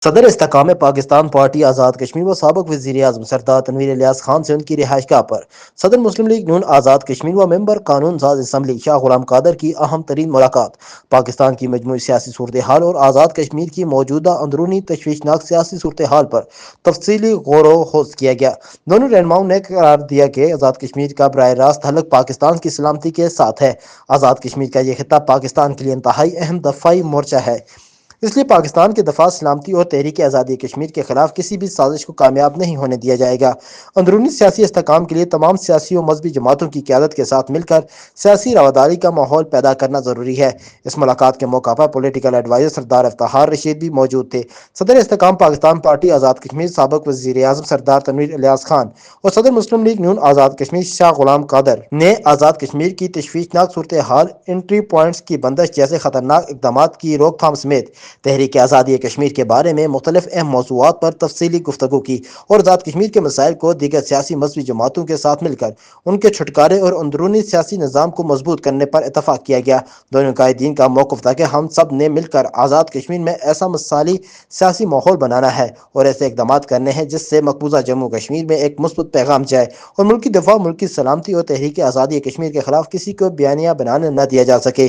صدر استحکام پاکستان پارٹی آزاد کشمیر و سابق وزیر اعظم سردار تنویر الیاس خان سے ان کی رہائش گاہ پر صدر مسلم لیگ نون آزاد کشمیر و ممبر قانون ساز اسمبلی شاہ غلام قادر کی اہم ترین ملاقات، پاکستان کی مجموعی سیاسی صورتحال اور آزاد کشمیر کی موجودہ اندرونی تشویشناک سیاسی صورتحال پر تفصیلی غور و خوض کیا گیا۔ دونوں رہنماؤں نے قرار دیا کہ آزاد کشمیر کا براہ راست تعلق پاکستان کی سلامتی کے ساتھ ہے۔ آزاد کشمیر کا یہ خطہ پاکستان کے لیے انتہائی اہم دفاعی مورچہ ہے، اس لیے پاکستان کے دفاع، سلامتی اور تحریک آزادی کشمیر کے خلاف کسی بھی سازش کو کامیاب نہیں ہونے دیا جائے گا۔ اندرونی سیاسی استحکام کے لیے تمام سیاسی و مذہبی جماعتوں کی قیادت کے ساتھ مل کر سیاسی رواداری کا ماحول پیدا کرنا ضروری ہے۔ اس ملاقات کے موقع پر پولیٹیکل ایڈوائزر سردار افتخار رشید بھی موجود تھے۔ صدر استحکام پاکستان پارٹی آزاد کشمیر سابق وزیر اعظم سردار تنویر الیاس خان اور صدر مسلم لیگ نون آزاد کشمیر شاہ غلام قادر نے آزاد کشمیر کی تشویشناک صورتحال، انٹری پوائنٹس کی بندش جیسے خطرناک اقدامات کی روک تھام سمیت تحریک آزادی کشمیر کے بارے میں مختلف اہم موضوعات پر تفصیلی گفتگو کی اور آزاد کشمیر کے مسائل کو دیگر سیاسی مذہبی جماعتوں کے ساتھ مل کر ان کے چھٹکارے اور اندرونی سیاسی نظام کو مضبوط کرنے پر اتفاق کیا گیا۔ دونوں قائدین کا موقف تھا کہ ہم سب نے مل کر آزاد کشمیر میں ایسا مثالی سیاسی ماحول بنانا ہے اور ایسے اقدامات کرنے ہیں جس سے مقبوضہ جموں کشمیر میں ایک مثبت پیغام جائے اور ملکی دفاع، ملکی سلامتی اور تحریک آزادی کشمیر کے خلاف کسی کو بیانیہ بنانے نہ دیا جا سکے۔